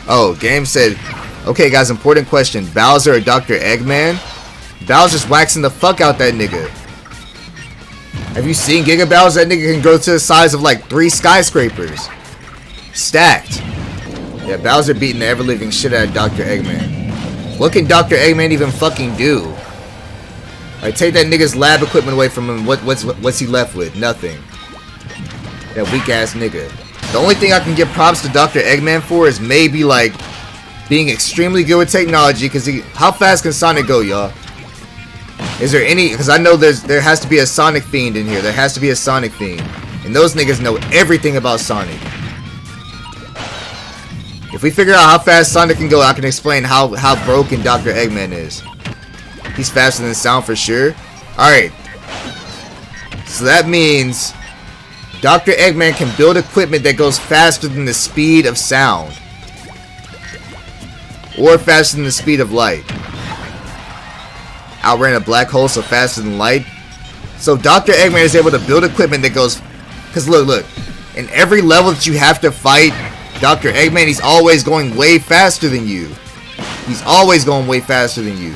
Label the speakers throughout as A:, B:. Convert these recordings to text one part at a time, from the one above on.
A: Oh, game said, okay guys, important question. Bowser or Dr. Eggman? Bowser's waxing the fuck out that nigga. Have you seen Giga Bowser? That nigga can grow to the size of like 3 skyscrapers. Stacked. Yeah, Bowser beating the ever-living shit out of Dr. Eggman. What can Dr. Eggman even fucking do? Alright, take that nigga's lab equipment away from him. What's he left with? Nothing. That weak ass nigga. The only thing I can give props to Dr. Eggman for is maybe like being extremely good with technology. Cause how fast can Sonic go, y'all? Is there any? Because I know there has to be a Sonic fiend in here. There has to be a Sonic fiend, and those niggas know everything about Sonic. If we figure out how fast Sonic can go, I can explain how broken Dr. Eggman is. He's faster than sound for sure. Alright. So that means Dr. Eggman can build equipment that goes faster than the speed of sound. Or faster than the speed of light. Outran a black hole so faster than light. So Dr. Eggman is able to build equipment that goes... Because look. In every level that you have to fight Dr. Eggman, he's always going way faster than you. He's always going way faster than you.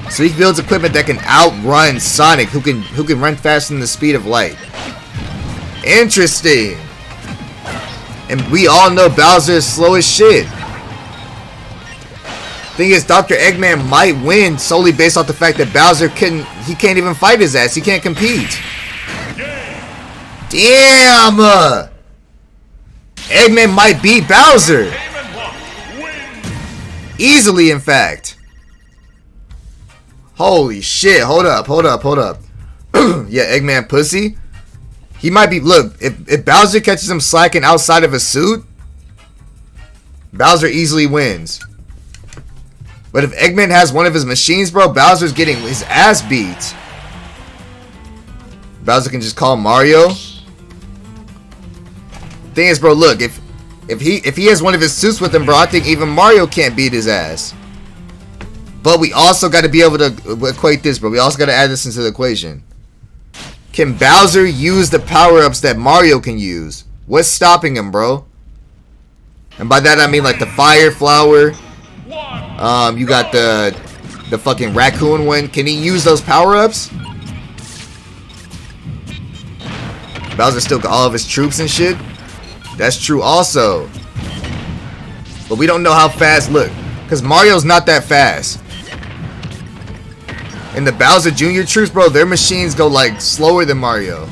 A: So he builds equipment that can outrun Sonic, who can run faster than the speed of light. Interesting. And we all know Bowser is slow as shit. Thing is, Dr. Eggman might win solely based off the fact that Bowser can't even fight his ass. He can't compete. Damn! Eggman might beat Bowser. Easily, in fact. Holy shit, hold up. Yeah, Eggman pussy. He might be, look, if Bowser catches him slacking outside of a suit, Bowser easily wins. But if Eggman has one of his machines, bro, Bowser's getting his ass beat. Bowser can just call Mario. Thing is, bro, look, if he has one of his suits with him, bro, I think even Mario can't beat his ass. But we also got to be able to equate this, bro. We also got to add this into the equation. Can Bowser use the power-ups that Mario can use? What's stopping him, bro? And by that I mean like the fire flower. You got the fucking raccoon one. Can he use those power-ups? Bowser still got all of his troops and shit. That's true also. But we don't know how fast. Look, because Mario's not that fast. And the Bowser Jr. troops, bro, their machines go like slower than Mario.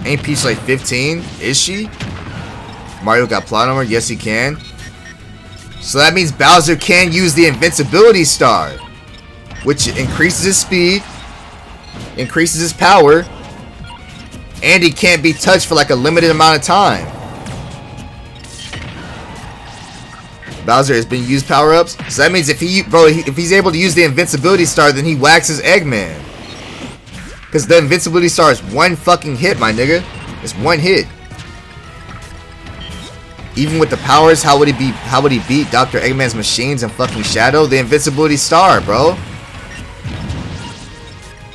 A: Ain't Peach like 15? Is she? Mario got plot armor? Yes, he can. So that means Bowser can use the invincibility star, which increases his speed, increases his power, and he can't be touched for like a limited amount of time. Bowser has been used power-ups. So that means if he's able to use the invincibility star, then he waxes Eggman. Because the invincibility star is one fucking hit, my nigga. It's one hit. Even with the powers, how would he beat Dr. Eggman's machines and fucking Shadow? The invincibility star, bro.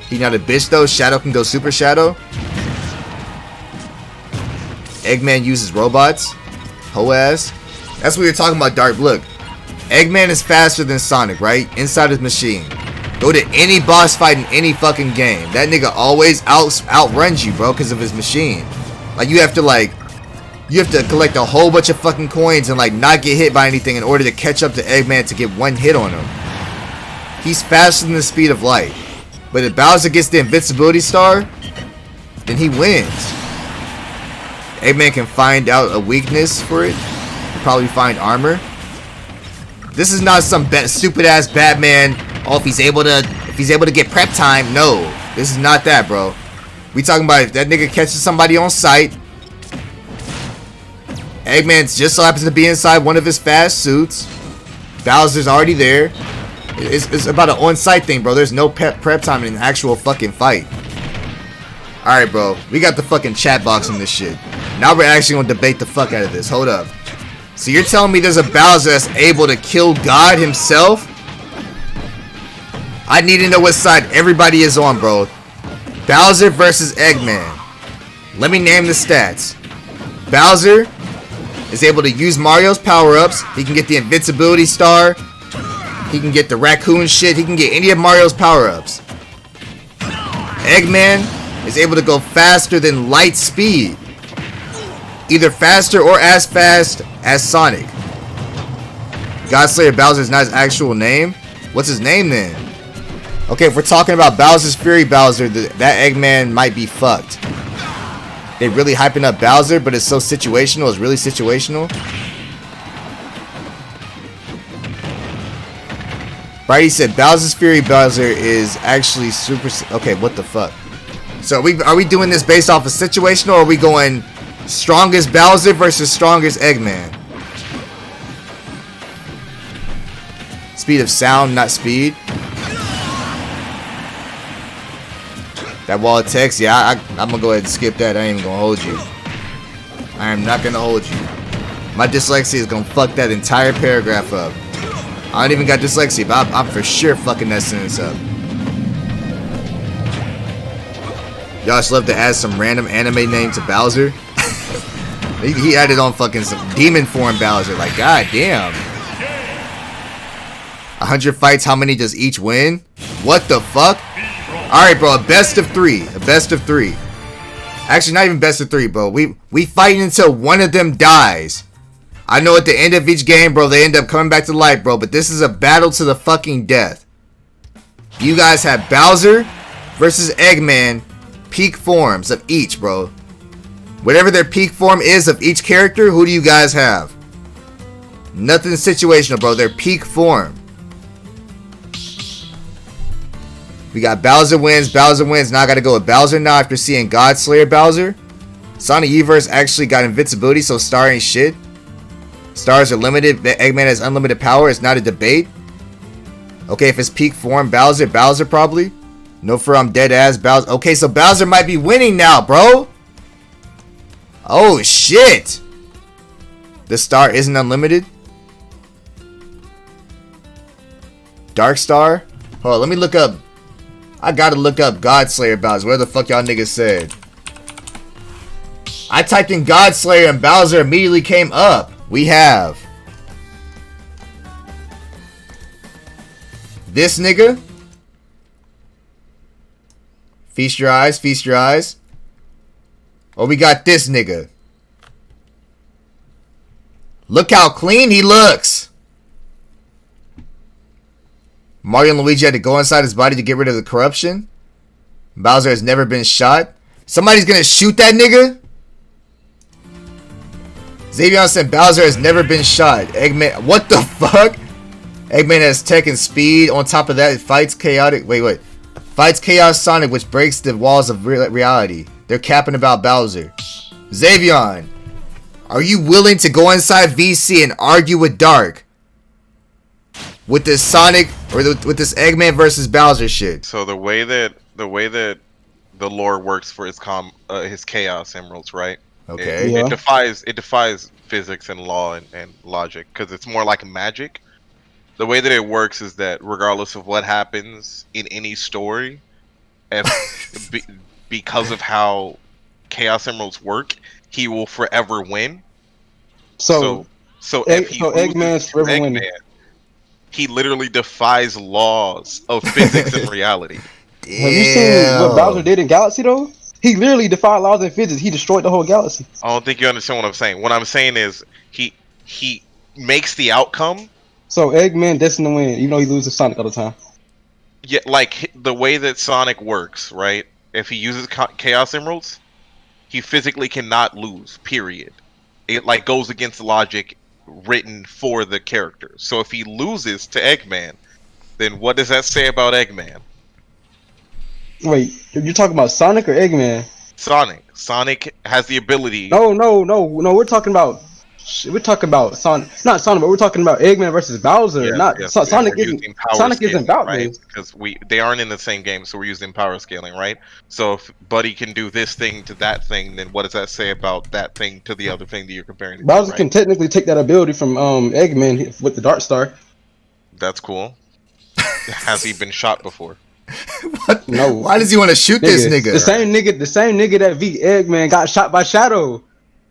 A: He not a bitch though. Shadow can go Super Shadow. Eggman uses robots. Ho ass. That's what we were talking about, Dark. Look, Eggman is faster than Sonic, right? Inside his machine. Go to any boss fight in any fucking game. That nigga always outruns you, bro, because of his machine. Like, you have to collect a whole bunch of fucking coins and, like, not get hit by anything in order to catch up to Eggman to get one hit on him. He's faster than the speed of light. But if Bowser gets the invincibility star, then he wins. Eggman can find out a weakness for it. Probably find armor. This is not some stupid ass Batman. Oh, if he's able to get prep time. No, this is not that, bro. We talking about if that nigga catches somebody on sight. Eggman just so happens to be inside one of his fast suits. Bowser's already there. It's about an on-site thing, bro. There's no prep time in an actual fucking fight. Alright, bro. We got the fucking chat box in this shit. Now we're actually gonna debate the fuck out of this. Hold up. So you're telling me there's a Bowser that's able to kill God himself? I need to know what side everybody is on, bro. Bowser versus Eggman. Let me name the stats. Bowser is able to use Mario's power-ups. He can get the invincibility star. He can get the raccoon shit. He can get any of Mario's power-ups. Eggman is able to go faster than light speed. Either faster or as fast as Sonic. Godslayer Bowser is not his actual name. What's his name then? Okay, if we're talking about Bowser's Fury Bowser, that Eggman might be fucked. They really hyping up Bowser, but it's so situational. It's really situational. Brady said Bowser's Fury Bowser is actually super. Okay, what the fuck? So are we doing this based off of situational, or are we going strongest Bowser versus strongest Eggman? Speed of sound, not speed. That wall of text, yeah, I'm gonna go ahead and skip that. I ain't even gonna hold you. I am not gonna hold you. My dyslexia is gonna fuck that entire paragraph up. I don't even got dyslexia, but I'm for sure fucking that sentence up. Y'all just love to add some random anime name to Bowser. He added on fucking some demon form Bowser. Like, god damn. 100 fights, how many does each win? What the fuck? Alright, bro, a best of 3. A best of 3. Actually, not even best of 3, bro. We fighting until one of them dies. I know at the end of each game, bro, they end up coming back to life, bro. But this is a battle to the fucking death. You guys have Bowser versus Eggman. Peak forms of each, bro. Whatever their peak form is of each character, who do you guys have? Nothing situational, bro. Their peak form. We got Bowser wins. Bowser wins. Now I gotta go with Bowser now after seeing Godslayer Bowser. Sonic Universe actually got invincibility, so Star ain't shit. Stars are limited. Eggman has unlimited power. It's not a debate. Okay, if it's peak form, Bowser probably. No for I'm dead ass Bowser. Okay, so Bowser might be winning now, bro. Oh shit. The star isn't unlimited. Dark Star. Hold on, let me look up. I gotta look up Godslayer Bowser. Where the fuck y'all niggas said? I typed in Godslayer and Bowser immediately came up. We have this nigga. Feast your eyes, feast your eyes. Oh, we got this nigga. Look how clean he looks. Mario and Luigi had to go inside his body to get rid of the corruption. Bowser has never been shot. Somebody's gonna shoot that nigga? Xavier said Bowser has never been shot. Eggman, what the fuck? Eggman has tech and speed. On top of that, it fights chaotic. Wait. Fights Chaos Sonic, which breaks the walls of reality. They're capping about Bowser. Xavier, are you willing to go inside VC and argue with Dark? With this Sonic, or with this Eggman versus Bowser shit?
B: So the way that the lore works for his Chaos Emeralds, right?
A: Okay.
B: It defies physics and law and logic, because it's more like magic. The way that it works is that regardless of what happens in any story, because of how Chaos Emeralds work, he will forever win. So
C: Eggman's forever winning.
B: He literally defies laws of physics and reality.
C: Damn. Have you seen what Bowser did in Galaxy though? He literally defied laws of physics. He destroyed the whole galaxy.
B: I don't think you understand what I'm saying. What I'm saying is he makes the outcome.
C: So Eggman destined to win, even though he loses Sonic all the time.
B: Yeah, like the way that Sonic works, right? If he uses Chaos Emeralds, he physically cannot lose. Period. It like goes against logic written for the character. So if he loses to Eggman, then what does that say about Eggman?
C: Wait, you're talking about Sonic or Eggman?
B: Sonic has the ability.
C: No. We're talking about Sonic, not Sonic, but we're talking about Eggman versus Bowser. Sonic isn't Bowser,
B: right? Because they aren't in the same game, so we're using power scaling, right? So if Buddy can do this thing to that thing, then what does that say about that thing to the other thing that you're comparing to?
C: Bowser can technically take that ability from Eggman with the Dark Star.
B: That's cool. Has he been shot before?
A: What? No. Why does he want to shoot this nigga?
C: The same nigga that beat Eggman got shot by Shadow.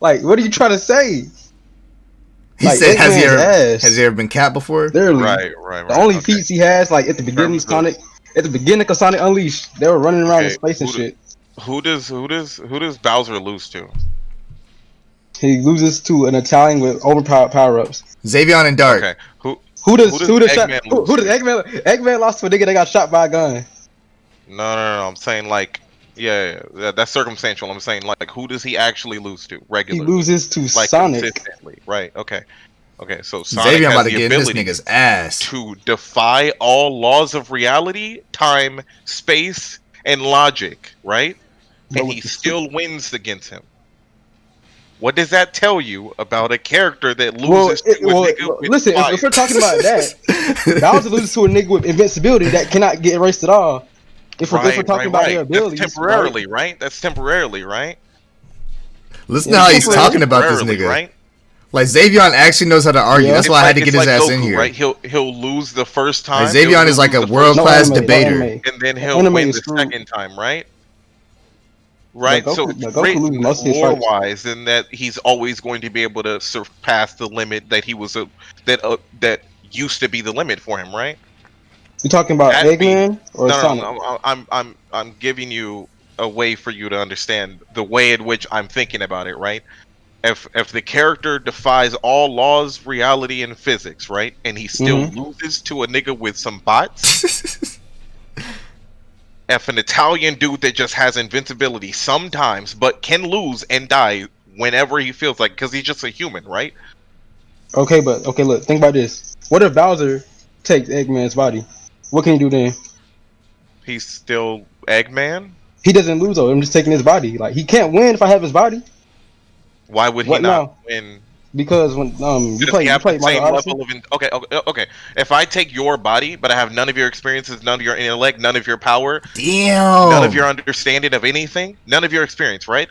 C: Like, what are you trying to say?
A: He said, has he ever been capped before?
C: Literally.
B: Right.
C: The only feats he has, like at the beginning of Sonic Unleashed, they were running around in space and shit.
B: Who does Bowser lose to?
C: He loses to an Italian with overpowered power-ups.
A: Xavion and Dark.
B: Okay.
C: Who does Eggman? Eggman lost to a nigga that got shot by a gun.
B: No. I'm saying like, that's circumstantial. I'm saying like, who does he actually lose to regularly?
C: He loses to
B: like,
C: Sonic.
B: Consistently. Right. Okay. So Sonic
A: Xavion
B: has
A: about to
B: the
A: get in this
B: ability
A: nigga's ass
B: to defy all laws of reality, time, space, and logic. Right. And he still wins against him. What does that tell you about a character that loses to a nigga with
C: listen,
B: fire?
C: if we're talking about that, Bowser loses to a nigga with invincibility that cannot get erased at all. If we're talking about their abilities,
B: that's temporarily, right? That's temporarily, right?
A: Listen to how he's talking about this nigga. Right? Like Xavion actually knows how to argue. That's why I had to get his ass
B: Goku,
A: in here.
B: Right? He'll lose the first time.
A: Like Xavion is like a world-class debater,
B: and then he'll win the second time, right? Right, so written lore-wise, in that he's always going to be able to surpass the limit that he was that used to be the limit for him, right?
C: You talking about Eggman or Sonic?
B: No, I'm giving you a way for you to understand the way in which I'm thinking about it, right? If the character defies all laws, reality, and physics, right, and he still loses to a nigga with some bots. If an Italian dude that just has invincibility sometimes, but can lose and die whenever he feels like, because he's just a human, right?
C: Okay, look, think about this. What if Bowser takes Eggman's body? What can he do then?
B: He's still Eggman?
C: He doesn't lose though. I'm just taking his body. Like, he can't win if I have his body.
B: Why would he not win?
C: Because when you play Mario Odyssey.
B: Okay. If I take your body, but I have none of your experiences, none of your intellect, none of your power, none of your understanding of anything, none of your experience, right?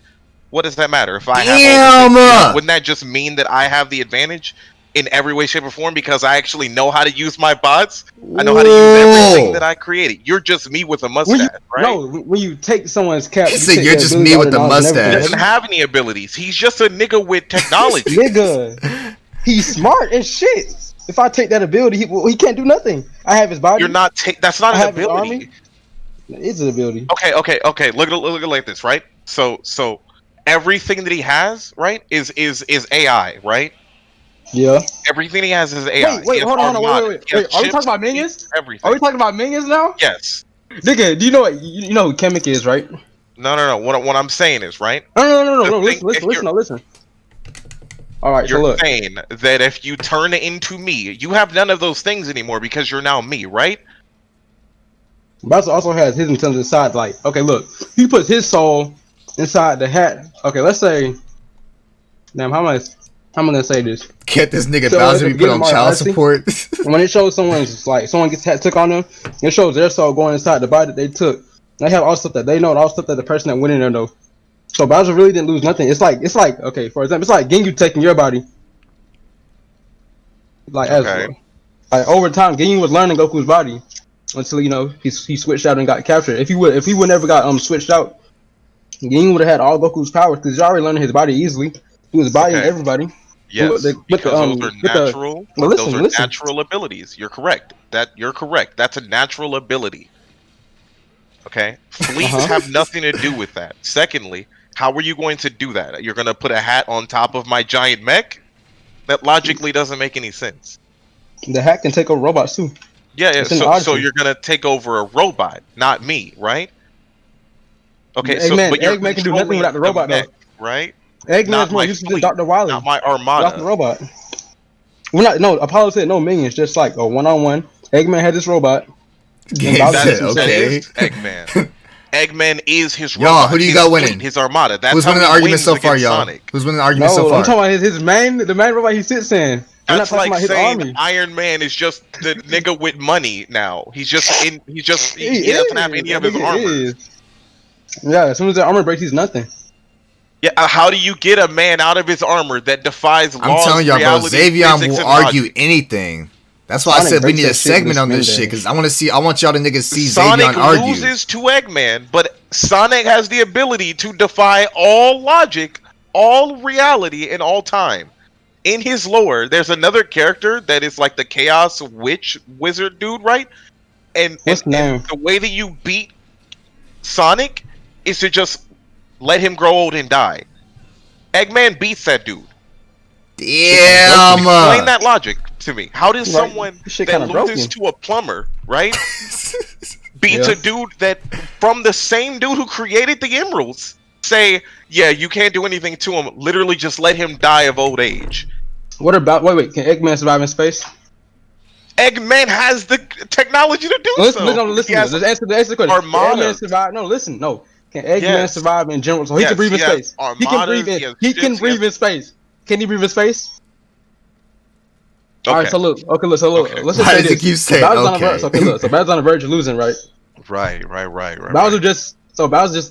B: What does that matter? If I have, wouldn't that just mean that I have the advantage in every way, shape, or form because I actually know how to use my bots? I know how to use everything that I created. You're just me with a mustache, right?
C: No, when you take someone's cap,
A: you're just me with the mustache.
B: He doesn't have any abilities. He's just a nigga with technology.
C: Nigga, he's smart as shit. If I take that ability, he can't do nothing. I have his body.
B: You're not. That's not an ability.
C: It's an ability.
B: Okay. Look at it like this, right? So everything that he has, right, is AI, right?
C: Yeah.
B: Everything he has is AI.
C: Wait, hold on. Wait. Are we talking about minions?
B: Everything.
C: Are we talking about minions now?
B: Yes.
C: Nigga, do you know what you know who Kamek is, right?
B: No. What I'm saying is, right?
C: No. Listen. All right,
B: you're saying that if you turn into me, you have none of those things anymore because you're now me, right?
C: Bowser also has his intelligence inside. Like, okay, look, he puts his soul inside the hat. Okay, let's say, damn, how am I gonna say this?
A: Get this nigga Bowser be put on child support.
C: When it shows someone gets took on them, it shows their soul going inside the body that they took. They have all stuff that they know and all stuff that the person that went in there know. So Bowser really didn't lose nothing. It's like okay, for example, it's like Ginyu taking your body. Like over time, Ginyu was learning Goku's body until he switched out and got captured. If he would never got switched out, Ginyu would have had all Goku's powers because he's already learning his body easily. He was bodying everybody.
B: Yes, because those are natural. Those are natural abilities. You're correct. That's a natural ability. Okay, fleets have nothing to do with that. Secondly, how are you going to do that? You're going to put a hat on top of my giant mech? That logically doesn't make any sense.
C: The hat can take over robots too.
B: Yeah. So you're going to take over a robot, not me, right? Okay.
C: Eggman can do nothing without the robot, though.
B: Right?
C: Eggman is more useful than Dr. Wily.
B: Not my armada.
C: Dr. Robot. Apollo said no minions, just like a one-on-one. Eggman had this robot.
A: Okay.
B: Eggman. Eggman is his robot.
A: Y'all, who do you got winning?
B: His armada. That's
A: who's winning the argument so far, y'all? Who's winning the argument so far?
C: I'm talking about the main robot he sits in.
B: That's like saying Iron Man is just the nigga with money now. He doesn't have any of his armor.
C: Yeah, as soon as the armor breaks, he's nothing.
B: Yeah, how do you get a man out of his armor that defies laws?
A: I'm telling y'all, bro, Xavion will argue anything. That's why I said we need a segment on this shit, because I want y'all to niggas see Xavion argue.
B: Sonic loses to Eggman, but Sonic has the ability to defy all logic, all reality, and all time. in his lore, there's another character that is like the Chaos Witch Wizard dude, right? And
C: What's the name?
B: and the way that you beat Sonic is to just let him grow old and die. Eggman beats that dude.
A: Damn.
B: Explain that logic to me. How does
C: Right.
B: someone
C: This shit
B: that
C: kinda
B: loses
C: broken.
B: to a plumber, right, beats
C: Yeah.
B: a dude that from the same dude who created the emeralds? Say, yeah, you can't do anything to him. Literally, just let him die of old age.
C: What about? Wait. Can Eggman survive in space?
B: Eggman has the technology to do
C: Listen,
B: so.
C: listen.
B: He has
C: Let's answer the question.
B: armadas.
C: Can Eggman survive? No, listen. No. Can Eggman
B: Yes.
C: survive in general? So he
B: Yes,
C: can breathe in
B: he has
C: space. He can breathe
B: armadas,
C: in.
B: he has
C: He can
B: ships, he
C: breathe
B: has-
C: in space. Can he breathe in space?
B: Okay.
C: All right. So look. Okay. So look.
B: Okay.
C: Let's just
A: Why
C: say
A: does he
C: this.
A: keep saying
C: Bowser's on the
A: okay?
C: verge. Okay. Look. So Bowser's on the verge of losing, right?
B: Right.
C: Bowser just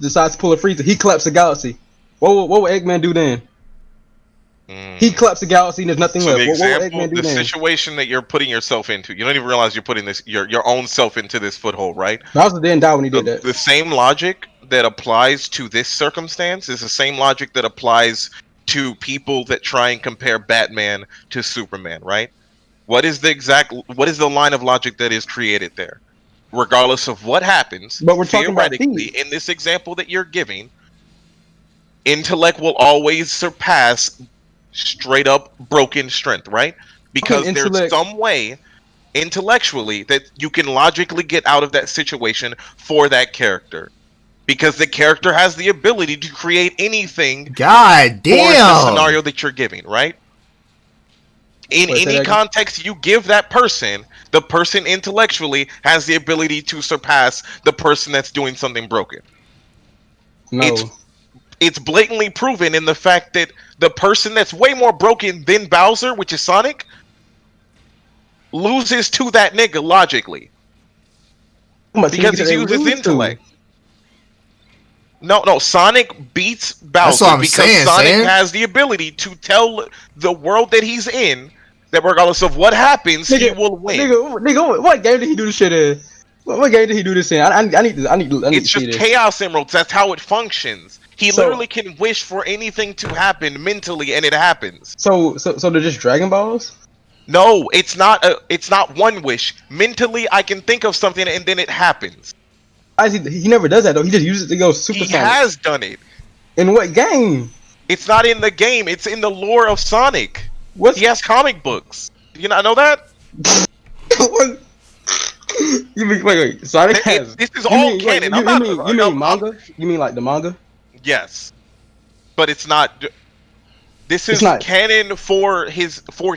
C: decides to pull a freezer. He collapses the galaxy. What will Eggman do then? He collapses the galaxy and there's nothing
B: So
C: left.
B: the
C: What will
B: example,
C: Eggman do
B: the
C: then?
B: situation that you're putting yourself into, you don't even realize you're putting this your own self into this foothold, right?
C: Bowser didn't die when he
B: The,
C: did that.
B: the same logic that applies to this circumstance is the same logic that applies to people that try and compare Batman to Superman, right? What is the line of logic that is created there? Regardless of what happens,
C: But we're talking about
B: theoretically,
C: thieves.
B: in this example that you're giving, intellect will always surpass straight up broken strength, right? Because there's
C: intellect-
B: some way intellectually that you can logically get out of that situation for that character. Because the character has the ability to create anything
A: God
B: for the
A: damn.
B: scenario that you're giving, right? In
C: Wait, say
B: any
C: that again?
B: context you give that person, the person intellectually has the ability to surpass the person that's doing something broken.
C: No.
B: It's blatantly proven in the fact that the person that's way more broken than Bowser, which is Sonic, loses to that nigga logically because he uses intellect. No, Sonic beats Bowser
A: what I'm
B: because
A: saying,
B: Sonic
A: Sam.
B: has the ability to tell the world that he's in that regardless of what happens, he will win.
C: Nigga, what game did he do this shit in? What game did he do this in? I need to
B: It's
C: see
B: just
C: this.
B: Chaos Emeralds. That's how it functions. He
C: So-
B: literally can wish for anything to happen mentally, and it happens.
C: So they're just Dragon Balls?
B: No, it's not. It's not one wish. Mentally, I can think of something, and then it happens.
C: He never does that though. He just uses it to go super
B: He
C: Sonic.
B: has done it.
C: In what game?
B: It's not in the game. It's in the lore of Sonic.
C: What's
B: He has comic books. Do you not know that?
C: what? You mean wait? Sonic has.
B: This is
C: you
B: all
C: mean,
B: canon.
C: Wait,
B: I'm
C: you
B: not-
C: mean
B: I'm-
C: manga? You mean like the manga?
B: Yes, but it's not. This
C: It's
B: is
C: not.
B: canon for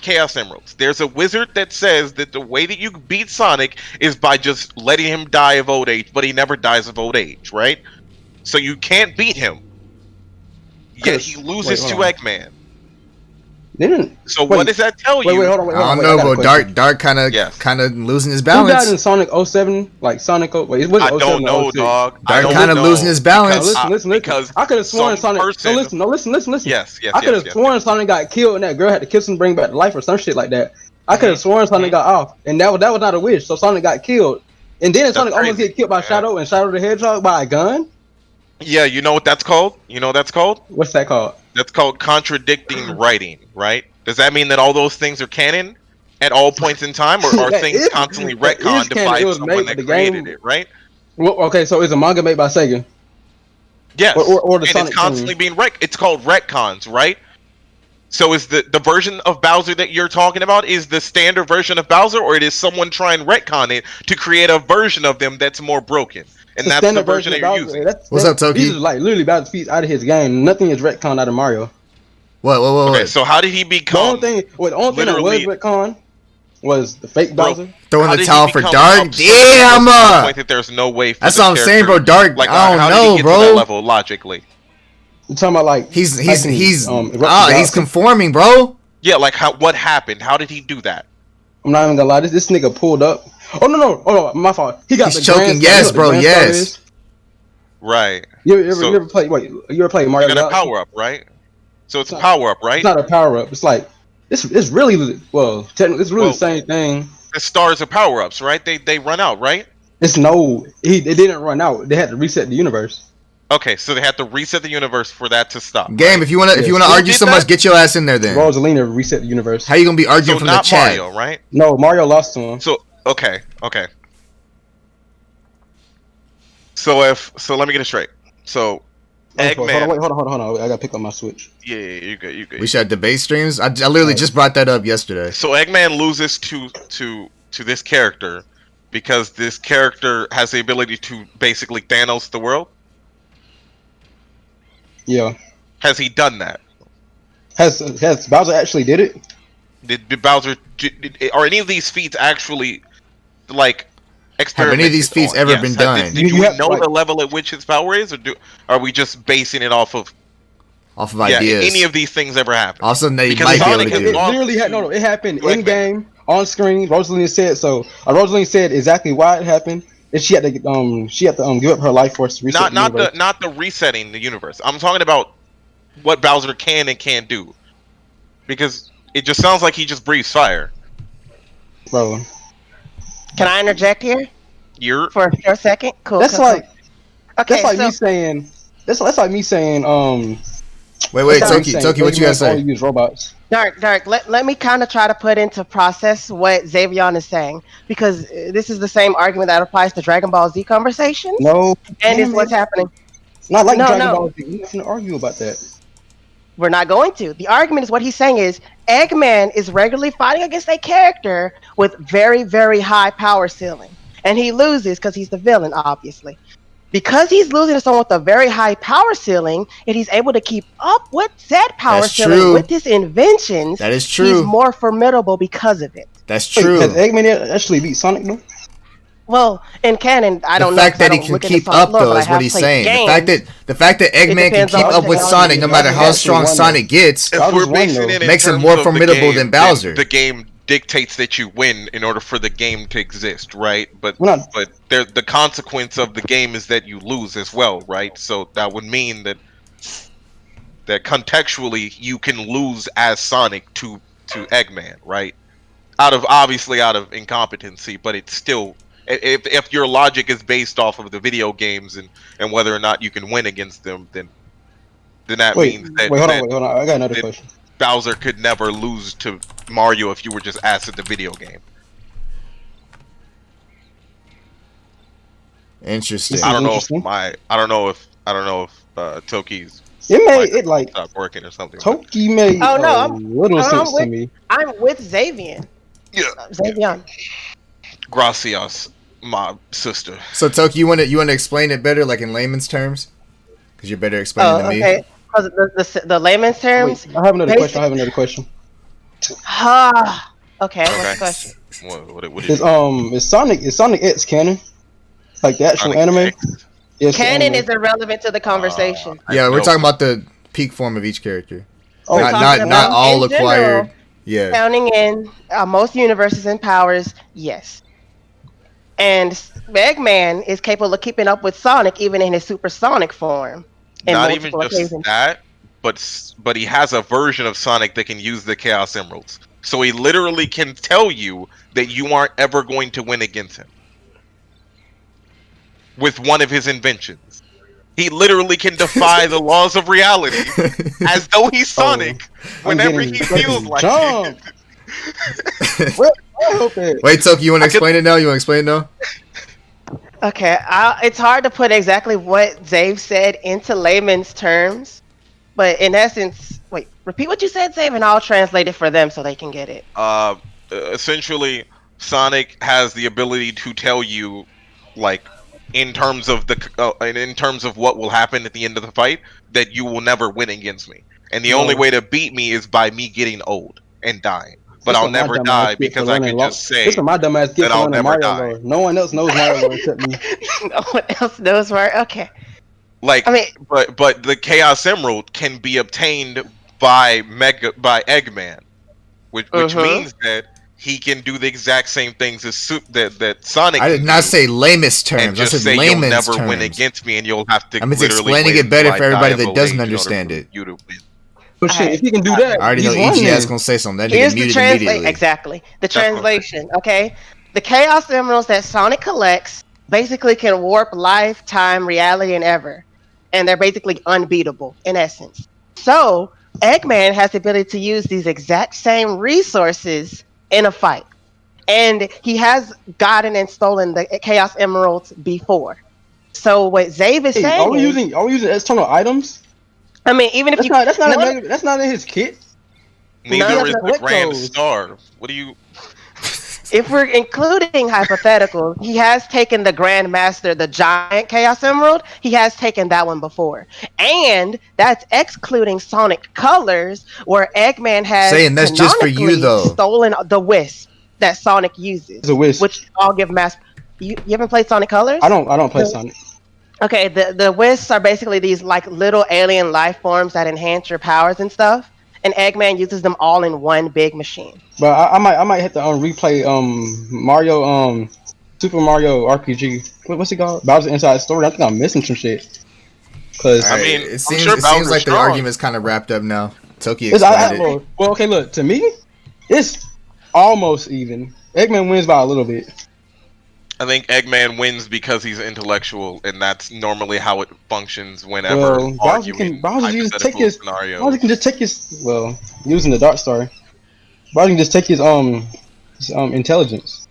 B: Chaos Emeralds. There's a wizard that says that the way that you beat Sonic is by just letting him die of old age, but he never dies of old age, right? So you can't beat him. Yet he loses to Eggman.
C: They didn't.
B: So
C: Wait.
B: what does that tell you?
C: Wait, hold on.
A: I don't
C: wait,
A: know,
C: got a
A: bro.
C: question.
A: Dark kind
B: Yes.
A: of losing his
C: Who died in
A: balance.
C: Sonic 07? Like Sonic? Wait, it
B: I
C: wasn't 07
B: don't know,
C: 06.
B: dog. I
A: Dark
B: don't
A: kind of
B: know,
A: losing his balance.
B: because-
C: Listen.
B: because
C: I could have sworn
B: some
C: Sonic.
B: person-
C: Listen.
B: Yes.
C: I could have sworn Sonic got killed and that girl had to kiss him, bring back to life or some shit like that. I could have sworn Sonic got off, and that was not a wish. So Sonic got killed, and then Sonic almost
B: crazy.
C: get killed by
B: Yeah.
C: Shadow and Shadow the Hedgehog by a gun.
B: Yeah, you know what that's called?
C: What's that called?
B: That's called contradicting writing, right? Does that mean that all those things are canon at all points in time, or are
C: That
B: things
C: is-
B: constantly
C: that is
B: retconned
C: canon.
B: by
C: It was
B: someone
C: made
B: that
C: for the
B: created
C: game.
B: it, right?
C: Well, okay, so is a manga made by Sega?
B: Yes.
C: Or the
B: and
C: Sonic
B: it's constantly being it's called retcons, right? So is the version of Bowser that you're talking about is the standard version of Bowser, or it is someone trying retcon it to create a version of them that's more broken? And that's the
C: standard
B: version that you're
C: Bowser.
B: using.
A: What's up, Toki?
C: These are like literally Bowser's feet out of his game. Nothing is retcon out of Mario.
A: What?
B: Okay, so how did he
C: The
B: become
C: only thing that was
B: literally-
C: retcon was the fake
B: Bro,
C: Bowser.
A: Throwing
B: how
A: the
B: did he
A: towel for
B: become
A: Dark?
B: absurd
A: Damn!
B: to the point that there's no way for
A: That's
B: the
A: what I'm saying, bro.
B: character-
A: Dark.
B: Like,
A: I
B: how
A: don't
B: did he
A: know,
B: get to that
A: bro.
B: level logically?
C: You talking about like
A: He's
C: he's
A: conforming, bro.
B: Yeah, like what happened? How did he do that?
C: I'm not even gonna lie. This nigga pulled up. Oh no, my fault. He got
A: He's
C: the
A: choking.
C: Grand Slam.
A: Yes,
C: You know what
A: bro,
C: the Grand Slam
A: yes.
C: is?
B: Right.
C: You
B: So-
C: ever play? Wait, you ever play Mario?
B: You got a
C: Galaxy?
B: power up, right? So it's a
C: not-
B: power up, right?
C: It's not a power up. It's like it's really well. Technically, it's really
B: Well-
C: the same thing.
B: The stars are power ups, right? They run out, right?
C: It didn't run out. They had to reset the universe.
B: Okay, so they have to reset the universe for that to stop.
A: Game,
B: right?
A: if you wanna
C: Yes.
A: argue
B: did
A: so much,
B: that?
A: get your ass in there then.
C: Rosalina reset the universe.
A: How you gonna be arguing
B: So
A: from the
B: not
A: chat?
B: Mario, right?
C: No, Mario lost to him.
B: So okay. So let me get it straight. So Eggman.
C: Hold on. I gotta pick up my Switch.
B: Yeah, you good.
A: We should have debate streams. I literally just brought that up yesterday.
B: So Eggman loses to this character because this character has the ability to basically Thanos the world.
C: Yeah.
B: Has he done that?
C: Has Bowser actually did it?
B: Did Bowser? Are any of these feats actually like
A: Have any of these feats ever been done?
B: Did
C: You
B: we
C: have,
B: know
C: like-
B: the level at which his power is, or are we just basing it off of
A: ideas?
B: any of these things ever happen?
A: Also, they
B: Because
A: might be able
B: Sonic
A: to
B: has
A: do it.
B: lost
C: Literally had
B: to-
C: it happened
B: to
C: in
B: Eggman.
C: game on screen. Rosalina said so. Rosalina said exactly why it happened, and she had to give up her life force to reset
B: Not
C: the universe.
B: not the resetting the universe. I'm talking about what Bowser can and can't do, because it just sounds like he just breathes fire.
C: Bro,
D: Can I interject here for a second? Cool.
C: that's
D: cool,
C: like
D: cool. Okay,
C: that's like
D: so
C: me saying that's like me saying
A: Wait,
C: that's like me saying
A: Toki, what you
C: Eggman
A: gotta say?
C: only use robots.
D: Dark. Let me kind of try to put into process what Xavion is saying, because this is the same argument that applies to Dragon Ball Z conversations,
C: No,
D: and it's
C: damn
D: what's
C: it.
D: happening.
C: Not like
D: No,
C: Dragon
D: no.
C: Ball Z. We have to argue about that.
D: We're not going to. The argument is what he's saying is Eggman is regularly fighting against a character with very, very high power ceiling, and he loses because he's the villain, obviously. Because he's losing to someone with a very high power ceiling, and he's able to keep up with said power
A: That's
D: ceiling
A: true.
D: with his inventions,
A: That is true.
D: he's more formidable because of it.
A: That's
C: Wait,
A: true.
C: has Eggman actually beat Sonic though?
D: Well, in canon, I don't
A: The
D: know.
A: fact
D: 'cause I
A: that he
D: don't
A: can
D: look into
A: keep
D: Sonic
A: up
D: lore,
A: though
D: but I
A: is what
D: have
A: he's
D: played
A: saying.
D: games.
A: The fact that Eggman can
D: depends
A: keep
D: on
A: up with
D: technology.
A: Sonic no matter how
C: Bowser's
A: strong
C: one,
A: Sonic gets.
B: If
C: Bowser's
B: we're
C: one,
B: basing
C: though.
B: it in
A: Makes him
B: terms
A: more
B: of the
A: formidable
B: game,
A: than
B: then
A: Bowser.
B: The game dictates that you win in order for the game to exist, right? But
C: We're not-
B: the consequence of the game is that you lose as well, right? So that would mean that contextually you can lose as Sonic to Eggman, right? Out of incompetency, but it's still, if your logic is based off of the video games and whether or not you can win against them, then that means that,
C: hold on. I got another
B: that
C: question.
B: Bowser could never lose to Mario if you were just asked at the video game.
A: Interesting.
C: This
B: I
C: is
B: don't know if Toki's
C: It made
B: mic
C: it like
B: stopped working or something. but-
C: Toki made
D: Oh, no,
C: a
D: I'm-
C: little
D: I'm
C: sense to
D: with-
C: me.
D: I'm with Xavion.
B: Yeah.
D: Xavion.
B: Gracias, my sister.
A: So Toki, you wanna explain it better, like in layman's terms? Because you're better explaining
D: Oh,
A: than me.
D: okay. 'Cause the layman's terms.
C: Wait, I have another
D: basic-
C: question.
D: Okay. What's
B: Okay.
D: the question?
B: What is
C: Is Sonic X canon? Like the actual
B: Sonic
C: anime?
B: X?
C: Yes, the
D: Canon
C: anime.
D: is irrelevant to the conversation.
A: Yeah, we're
B: know.
A: talking about the peak form of each character.
C: Oh,
D: We're talking
A: Not
D: about
A: all
D: in
A: acquired.
D: general,
A: Yeah.
D: counting in most universes and powers, yes. And Eggman is capable of keeping up with Sonic even in his supersonic form. in
B: Not even
D: multiple
B: just
D: occasions.
B: that, but he has a version of Sonic that can use the Chaos Emeralds. So he literally can tell you that you aren't ever going to win against him with one of his inventions. He literally can defy the laws of reality as though he's Sonic whenever he feels like it.
A: Wait, Toki, you want to explain it now? You want to explain it now?
D: Okay, it's hard to put exactly what Zave said into layman's terms, but in essence, wait, repeat what you said, Zave, and I'll translate it for them so they can get it.
B: Essentially, Sonic has the ability to tell you, like, in terms of what will happen at the end of the fight, that you will never win against me, and the only way to beat me is by me getting old and dying. But I'll never die because I can just say
C: this is my dumb ass
B: that I'll never
C: Mario
B: die.
C: lore. No one else knows Mario lore except me.
D: No one else knows where. Okay.
B: Like,
D: I mean,
B: but the Chaos Emerald can be obtained by Eggman, which means that he can do the exact same things as that Sonic.
A: I did not say lamest terms.
B: and just
A: I said
B: say you'll
A: layman's
B: never
A: terms.
B: win against me, and you'll have to.
A: I'm just
B: literally
A: explaining
B: wait
A: it better
B: until
A: for
B: I
A: everybody
B: die
A: that
B: of
A: doesn't
B: old age in order
A: understand
B: for
A: it.
B: You to win.
C: But shit, if he can do that,
A: I already know
C: he's
A: EG
C: winning.
A: ass gonna say something. That
D: here's
A: nigga
D: the
A: muted
D: translation.
A: immediately.
D: Exactly. The
B: That's what I'm
D: translation. Okay. The Chaos Emeralds that Sonic collects basically can warp life, time, reality, and ever. and they're basically unbeatable in essence. So Eggman has the ability to use these exact same resources in a fight, and he has gotten and stolen the Chaos Emeralds before. So what Zave is
C: Hey,
D: saying is,
C: are we using external items?
D: I mean, even if you no,
C: That's not in his kit.
B: Neither
D: of
B: is
D: the-
B: the Grand
C: those.
B: Star. What do you?
D: if we're including hypotheticals, he has taken the Grandmaster, the giant Chaos Emerald. He has taken that one before. And that's excluding Sonic Colors, where Eggman has
A: Saying that's just for you,
D: canonically
A: though.
D: stolen the Wisp that Sonic uses.
C: It's a Wisp.
D: Which I'll give mass. You haven't played Sonic Colors?
C: I don't play
D: No.
C: Sonic.
D: Okay, the Wisps are basically these like little alien life forms that enhance your powers and stuff. And Eggman uses them all in one big machine.
C: But I might have to replay Mario Super Mario RPG. What's it called? Bowser Inside Story. I think I'm missing some shit. Cause
B: I mean,
A: it
B: I'm
A: seems
B: sure
A: it seems
B: Bowser's
A: like the
B: strong.
A: argument's kind of wrapped up now. Toki
C: it's,
A: explained it.
C: well, okay, look, to me, it's almost even. Eggman wins by a little bit.
B: I think Eggman wins because he's intellectual, and that's normally how it functions whenever
C: Well,
B: arguing
C: Bowser can just take
B: hypothetical
C: his.
B: scenarios.
C: Bowser can just take his. Well, using the Dark Star, Bowser can just take his intelligence.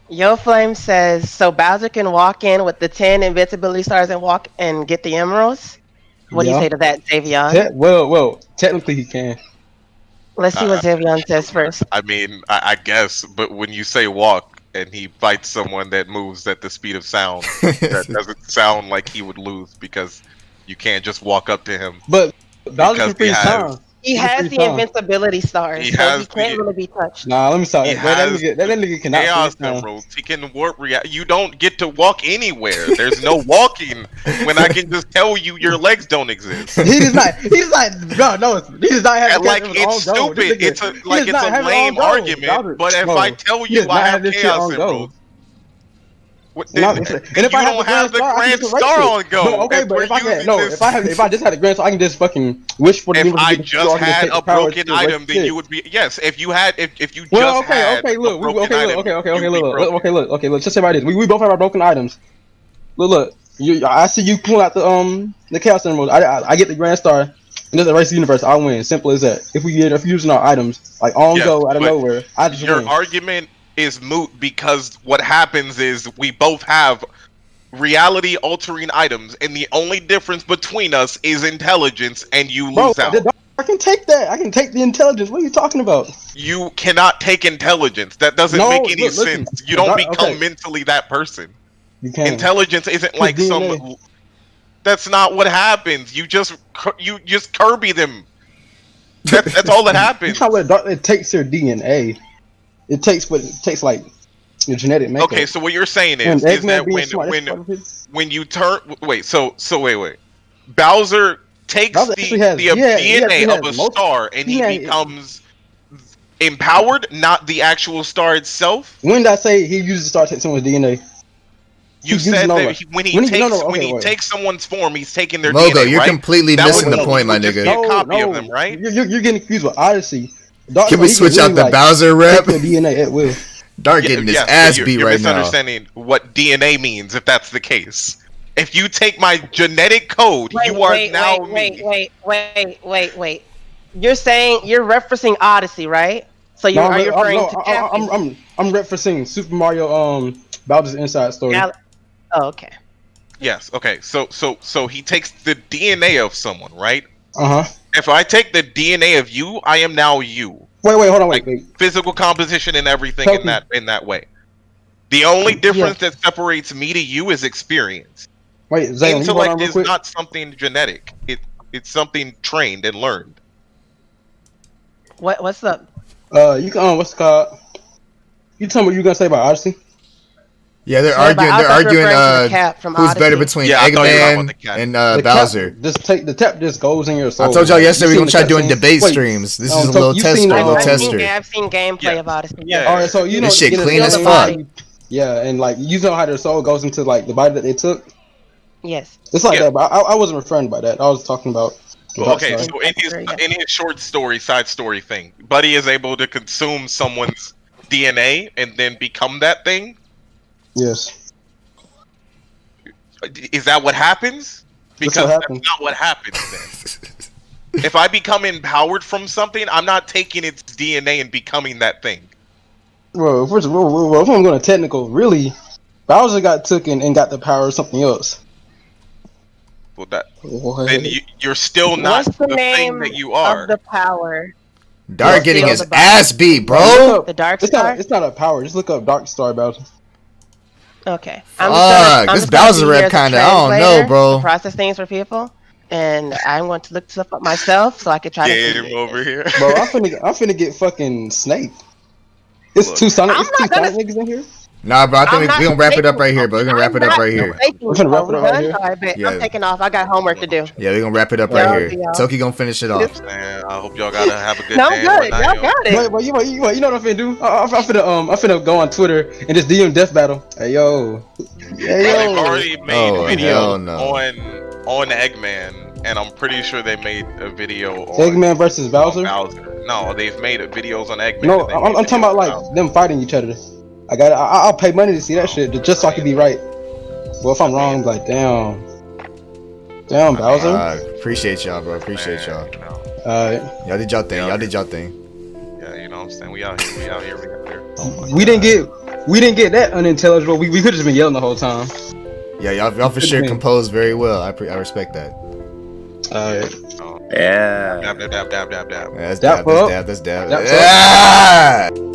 D: Yo Flame says, so Bowser can walk in with the 10 invincibility stars and walk and get the emeralds? What do you
C: Yeah.
D: say to that, Xavion?
C: Well, technically he can.
D: Let's see what Xavion says first.
B: I mean, I guess, but when you say walk and he fights someone that moves at the speed of sound, that doesn't sound like he would lose because you can't just walk up to him.
C: But Bowser
B: Because
C: can freeze
B: he
C: time.
D: He has the invincibility stars,
B: He
D: so
B: has
D: he can't
B: the-
D: really be touched.
C: Nah, let me stop.
B: He
C: That
B: has
C: nigga cannot
B: Chaos
C: freeze time.
B: Emeralds. He can warp You don't get to walk anywhere. There's no walking when I can just tell you your legs don't exist.
C: He does not. He does not. No. He does not have.
B: And like it's stupid. It's a lame argument. But if I tell you I have Chaos Emeralds,
C: And if I have the Grand Star
B: on go.
C: No, okay, but if I just had a Grand Star, I can just fucking wish for the.
B: If I just had a broken item, then you would be yes. If you had, if you just had
C: look. Just say about this. We both have our broken items. Look. I see you pulling out the Chaos Emerald. I get the Grand Star. And just erase the universe. I win. Simple as that. If you're using our items like on go out of nowhere, I just
B: your
C: win.
B: argument is moot because what happens is we both have reality altering items, and the only difference between us is intelligence, and you lose out.
C: I can take that. I can take the intelligence. What are you talking about?
B: You cannot take intelligence. That doesn't make any sense. You don't become mentally that person.
C: You can.
B: Intelligence isn't like
C: DNA.
B: some. That's not what happens. You just Kirby them. That's all that happens.
C: It takes your DNA. It takes like your genetic makeup.
B: Okay, so what you're saying is that when you turn wait. Bowser takes the DNA of a star and he becomes empowered, not the actual star itself.
C: When did I say he uses the star to take someone's DNA?
B: You said that when he takes someone's form, he's taking their DNA.
A: Mogo, you're
B: right?
A: completely missing the point, my nigga.
B: A copy of them, right?
C: You're getting confused with Odyssey.
A: Can we switch out the Bowser rep?
C: DNA at will.
A: Dark getting his ass beat right now.
B: You're misunderstanding what DNA means if that's the case. If you take my genetic code, you are now me.
D: Wait. You're referencing Odyssey, right? So are you referring to Captain?
C: I'm referencing Super Mario Bowser's Inside Story.
D: Oh, okay.
B: Yes, okay. So he takes the DNA of someone, right?
C: Uh-huh.
B: If I take the DNA of you, I am now you.
C: Wait, hold on, wait.
B: Physical composition and everything in that way. The only difference that separates me to you is experience.
C: Wait, Zane,
B: intellect is not something genetic. It's something trained and learned.
D: What's up?
C: You can what's it called? You tell me what you gonna say about Odyssey?
A: Yeah, they're arguing who's better between Eggman and Bowser.
C: Just goes in your soul.
A: I told y'all yesterday we're gonna try doing debate streams. This is a little tester.
D: I've seen gameplay of Odyssey.
B: Yeah.
C: All right, so you know
A: this shit clean as fuck.
C: Yeah, and like you know how their soul goes into like the body that they took.
D: Yes.
C: It's like that, but I wasn't referring by that. I was talking about.
B: Okay, so in his short side story thing, Buddy is able to consume someone's DNA and then become that thing.
C: Yes.
B: Is that what happens? Because
C: what
B: that's
C: happened.
B: not what happens then. If I become empowered from something, I'm not taking its DNA and becoming that thing.
C: Well, first of all, if I'm going to technical, really, Bowser got taken and got the power of something else.
B: Well, that
C: What?
B: then you're still not
D: What's the
B: the thing
D: name
B: that you
D: of
B: are.
D: the power?
A: Dark getting
D: Steal
A: his
D: the body.
A: ass beat,
C: Bro,
A: bro.
C: look up-
D: The Dark
C: it's
D: Star?
C: not. It's not a power. Just look up Dark Star Bowser.
D: Okay.
A: Fuck, this Bowser rap kinda, I don't know, bro.
D: To process things for people. And I'm going to look stuff up myself so I can try to
B: Game
D: figure
B: over
D: this.
B: here.
C: Bro, I'm finna get fucking Snake. It's
B: Look,
C: two Sonic.
D: I'm
C: It's two
D: not gonna-
C: Sonic niggas in here.
A: Nah, bro, I
D: I'm
A: think
D: not
A: we gonna wrap it up
D: taking-
A: right here, bro. We're gonna wrap it up right here.
C: We're finna wrap it up right here.
D: All right, bet.
A: Yeah.
D: I'm taking off. I got homework to do.
A: Yeah, we're gonna wrap it up
C: Yeah,
A: right
C: I'll
A: here.
D: see y'all.
A: Toki gonna finish it off.
B: Man, I hope y'all gotta have a good
D: No,
B: day.
D: I'm good.
B: One
D: Y'all
B: night,
D: got it.
C: Wait, you know what I'm finna do? I'm finna go on Twitter and just DM Death Battle. Hey yo, hey
B: They've
C: yo.
B: already made
A: Oh, hell
B: videos
A: no.
B: on Eggman, and I'm pretty sure they made a video on
C: Eggman versus Bowser.
B: Bowser. No, they've made videos on Eggman.
C: No,
B: and they
C: I'm
B: made
C: talking
B: videos
C: about
B: on
C: like
B: Bowser.
C: them fighting each other. I'll pay money to see that shit just so I can be right. Well, if I'm wrong, I'm like damn, Bowser.
A: Appreciate y'all, bro. Appreciate y'all.
B: You know,
A: Y'all did y'all thing. Y'all did y'all thing.
B: yeah, you know what I'm saying? We out here. We out there.
C: We didn't get that unintelligible. We could have just been yelling the whole time.
A: Yeah, y'all for sure composed very well. I respect that.
B: Oh.
E: Yeah.
B: Dab, dab, dab, dab, dab, dab.
A: Yeah, that's
C: Dap
A: dab.
C: up.
A: That's dab. That's dab.
C: Dap up.
A: Yeah!